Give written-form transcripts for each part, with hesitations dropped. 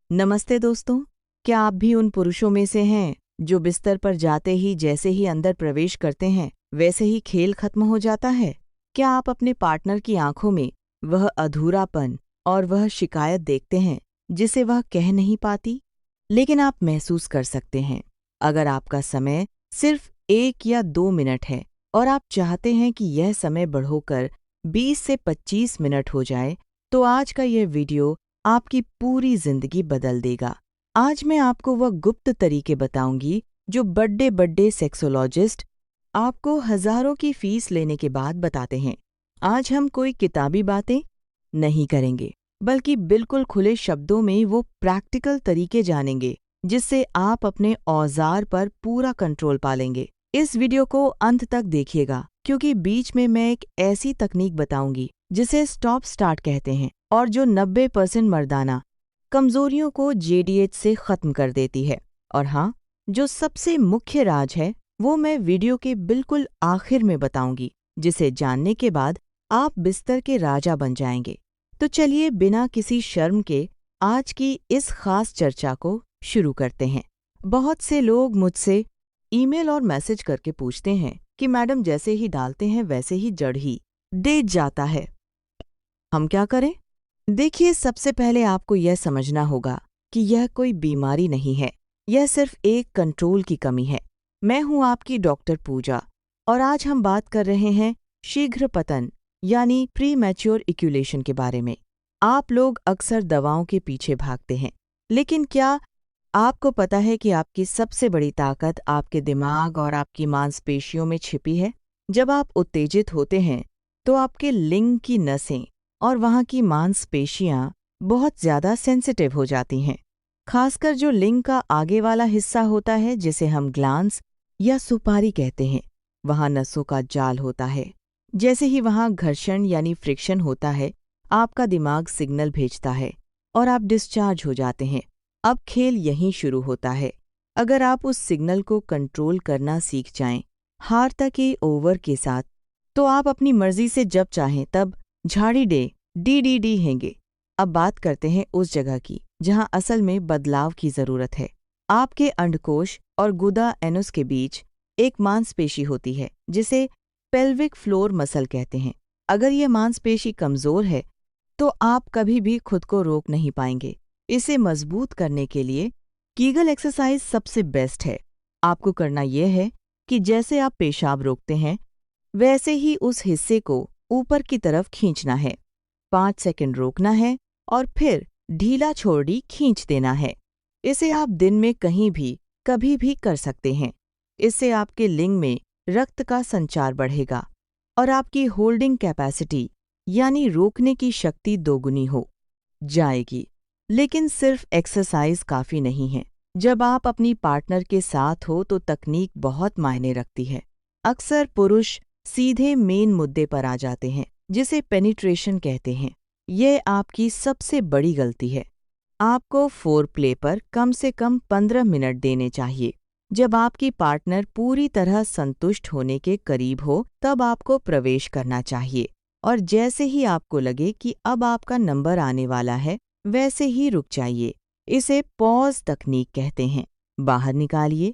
नमस्ते दोस्तों, क्या आप भी उन पुरुषों में से हैं जो बिस्तर पर जाते ही जैसे ही अंदर प्रवेश करते हैं वैसे ही खेल खत्म हो जाता है? क्या आप अपने पार्टनर की आंखों में वह अधूरापन और वह शिकायत देखते हैं जिसे वह कह नहीं पाती, लेकिन आप महसूस कर सकते हैं? अगर आपका समय सिर्फ 1 या 2 मिनट है और आप चाहते हैं कि यह समय बढ़ोकर 20 से 25 मिनट हो जाए, तो आज का यह वीडियो आपकी पूरी जिंदगी बदल देगा। आज मैं आपको वह गुप्त तरीके बताऊंगी जो बड़े बड़े सेक्सोलॉजिस्ट आपको हजारों की फीस लेने के बाद बताते हैं। आज हम कोई किताबी बातें नहीं करेंगे, बल्कि बिल्कुल खुले शब्दों में वो प्रैक्टिकल तरीके जानेंगे जिससे आप अपने औजार पर पूरा कंट्रोल पा लेंगे। इस वीडियो को अंत तक देखिएगा, क्योंकि बीच में मैं एक ऐसी तकनीक बताऊंगी जिसे स्टॉप स्टार्ट कहते हैं और जो 90% मर्दाना कमजोरियों को JDH से खत्म कर देती है। और हाँ, जो सबसे मुख्य राज है वो मैं वीडियो के बिल्कुल आखिर में बताऊंगी, जिसे जानने के बाद आप बिस्तर के राजा बन जाएंगे। तो चलिए बिना किसी शर्म के आज की इस खास चर्चा को शुरू करते हैं। बहुत से लोग मुझसे ईमेल और मैसेज करके पूछते हैं कि मैडम, जैसे ही डालते हैं वैसे ही जड़ ही डेट जाता है, हम क्या करें? देखिए, सबसे पहले आपको यह समझना होगा कि यह कोई बीमारी नहीं है, यह सिर्फ एक कंट्रोल की कमी है। मैं हूं आपकी डॉक्टर पूजा और आज हम बात कर रहे हैं शीघ्र पतन यानी प्री मैच्योर इक्यूलेशन के बारे में। आप लोग अक्सर दवाओं के पीछे भागते हैं, लेकिन क्या आपको पता है कि आपकी सबसे बड़ी ताकत आपके दिमाग और आपकी मांसपेशियों में छिपी है? जब आप उत्तेजित होते हैं तो आपके लिंग की नसें और वहाँ की मांसपेशियाँ बहुत ज़्यादा सेंसिटिव हो जाती हैं। खासकर जो लिंग का आगे वाला हिस्सा होता है, जिसे हम ग्लांस या सुपारी कहते हैं, वहाँ नसों का जाल होता है। जैसे ही वहाँ घर्षण यानी फ्रिक्शन होता है, आपका दिमाग सिग्नल भेजता है और आप डिस्चार्ज हो जाते हैं। अब खेल यहीं शुरू होता है। अगर आप उस सिग्नल को कंट्रोल करना सीख जाएं, हारता के ओवर के साथ, तो आप अपनी मर्जी से जब चाहें तब झाड़ी डे DDD हैंगे। अब बात करते हैं उस जगह की जहां असल में बदलाव की जरूरत है। आपके अंडकोश और गुदा एनुस के बीच एक मांसपेशी होती है जिसे पेल्विक फ्लोर मसल कहते हैं। अगर यह मांसपेशी कमजोर है तो आप कभी भी खुद को रोक नहीं पाएंगे। इसे मजबूत करने के लिए कीगल एक्सरसाइज सबसे बेस्ट है। आपको करना यह है कि जैसे आप पेशाब रोकते हैं वैसे ही उस हिस्से को ऊपर की तरफ खींचना है। 5 सेकंड रोकना है और फिर ढीला छोड़ी खींच देना है। इसे आप दिन में कहीं भी कभी भी कर सकते हैं। इससे आपके लिंग में रक्त का संचार बढ़ेगा और आपकी होल्डिंग कैपेसिटी यानी रोकने की शक्ति दोगुनी हो जाएगी। लेकिन सिर्फ एक्सरसाइज काफी नहीं है। जब आप अपनी पार्टनर के साथ हो तो तकनीक बहुत मायने रखती है। अक्सर पुरुष सीधे मेन मुद्दे पर आ जाते हैं, जिसे पेनिट्रेशन कहते हैं। यह आपकी सबसे बड़ी गलती है। आपको फोरप्ले पर कम से कम 15 मिनट देने चाहिए। जब आपकी पार्टनर पूरी तरह संतुष्ट होने के करीब हो तब आपको प्रवेश करना चाहिए, और जैसे ही आपको लगे कि अब आपका नंबर आने वाला है वैसे ही रुक जाइए। इसे पॉज तकनीक कहते हैं। बाहर निकालिए,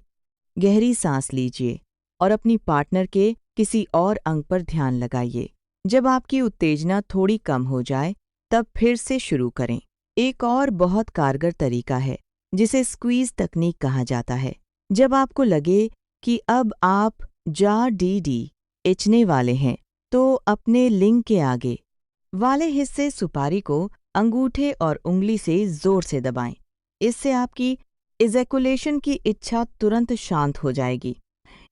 गहरी सांस लीजिए और अपनी पार्टनर के किसी और अंग पर ध्यान लगाइए। जब आपकी उत्तेजना थोड़ी कम हो जाए तब फिर से शुरू करें। एक और बहुत कारगर तरीका है जिसे स्क्वीज तकनीक कहा जाता है। जब आपको लगे कि अब आप DD इचने वाले हैं तो अपने लिंग के आगे वाले हिस्से सुपारी को अंगूठे और उंगली से जोर से दबाएं। इससे आपकी इजैकुलेशन की इच्छा तुरंत शांत हो जाएगी।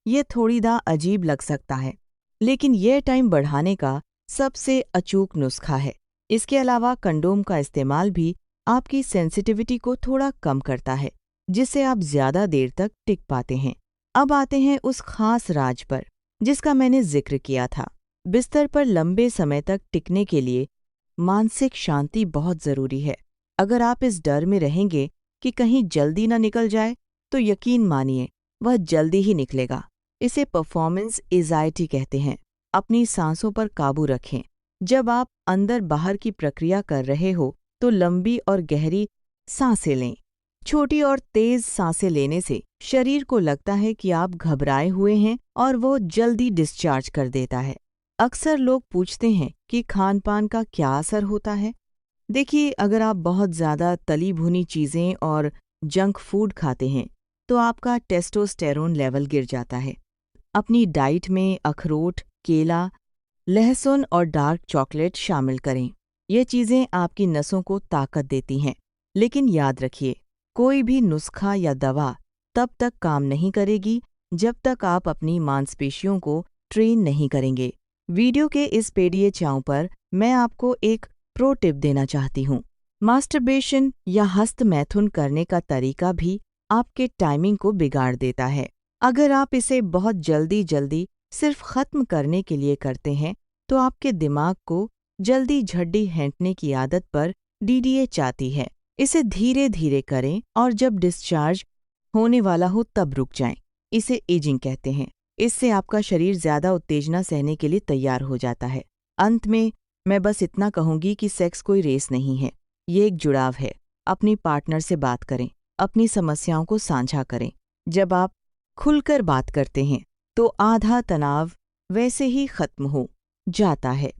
ये थोड़ा अजीब लग सकता है, लेकिन यह टाइम बढ़ाने का सबसे अचूक नुस्खा है। इसके अलावा कंडोम का इस्तेमाल भी आपकी सेंसिटिविटी को थोड़ा कम करता है, जिससे आप ज्यादा देर तक टिक पाते हैं। अब आते हैं उस खास राज पर जिसका मैंने जिक्र किया था। बिस्तर पर लंबे समय तक टिकने के लिए मानसिक शांति बहुत जरूरी है। अगर आप इस डर में रहेंगे कि कहीं जल्दी न निकल जाए तो यकीन मानिए वह जल्दी ही निकलेगा। इसे परफॉर्मेंस एंजाइटी कहते हैं। अपनी सांसों पर काबू रखें। जब आप अंदर बाहर की प्रक्रिया कर रहे हो तो लंबी और गहरी सांसें लें। छोटी और तेज सांसें लेने से शरीर को लगता है कि आप घबराए हुए हैं और वो जल्दी डिस्चार्ज कर देता है। अक्सर लोग पूछते हैं कि खान पान का क्या असर होता है। देखिए, अगर आप बहुत ज़्यादा तली भुनी चीज़ें और जंक फूड खाते हैं तो आपका टेस्टोस्टेरोन लेवल गिर जाता है। अपनी डाइट में अखरोट, केला, लहसुन और डार्क चॉकलेट शामिल करें। ये चीज़ें आपकी नसों को ताकत देती हैं। लेकिन याद रखिए, कोई भी नुस्खा या दवा तब तक काम नहीं करेगी जब तक आप अपनी मांसपेशियों को ट्रेन नहीं करेंगे। वीडियो के इस पेडिये चाव पर मैं आपको एक प्रो टिप देना चाहती हूँ। मास्टरबेशन या हस्त मैथुन करने का तरीका भी आपके टाइमिंग को बिगाड़ देता है। अगर आप इसे बहुत जल्दी सिर्फ खत्म करने के लिए करते हैं तो आपके दिमाग को जल्दी झड्डी हैंटने की आदत पर डीडीए चाहती है। इसे धीरे धीरे करें और जब डिस्चार्ज होने वाला हो तब रुक जाएं। इसे एजिंग कहते हैं। इससे आपका शरीर ज्यादा उत्तेजना सहने के लिए तैयार हो जाता है। अंत में मैं बस इतना कहूंगी कि सेक्स कोई रेस नहीं है, ये एक जुड़ाव है। अपनी पार्टनर से बात करें, अपनी समस्याओं को साझा करें। जब आप खुलकर बात करते हैं तो आधा तनाव वैसे ही खत्म हो जाता है।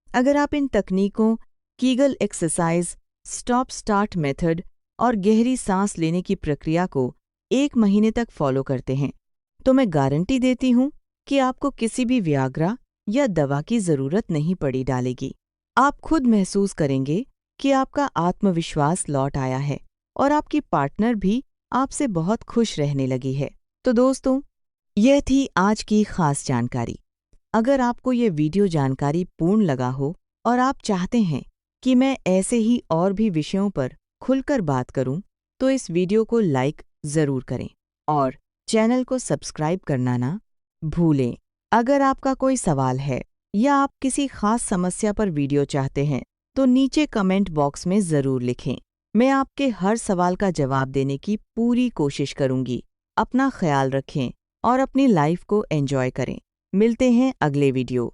अगर आप इन तकनीकों, Kegel exercise, stop start method और गहरी सांस लेने की प्रक्रिया को 1 महीने तक फॉलो करते हैं तो मैं गारंटी देती हूँ कि आपको किसी भी व्याग्रा या दवा की जरूरत नहीं पड़ी डालेगी। आप खुद महसूस करेंगे कि आपका आत्मविश्वास लौट आया है और आपकी पार्टनर भी आपसे बहुत खुश रहने लगी है। तो दोस्तों, यह थी आज की खास जानकारी। अगर आपको ये वीडियो जानकारी पूर्ण लगा हो और आप चाहते हैं कि मैं ऐसे ही और भी विषयों पर खुलकर बात करूं, तो इस वीडियो को लाइक ज़रूर करें और चैनल को सब्सक्राइब करना ना भूलें। अगर आपका कोई सवाल है या आप किसी खास समस्या पर वीडियो चाहते हैं तो नीचे कमेंट बॉक्स में ज़रूर लिखें। मैं आपके हर सवाल का जवाब देने की पूरी कोशिश करूंगी। अपना ख्याल रखें और अपनी लाइफ को एंजॉय करें। मिलते हैं अगले वीडियो।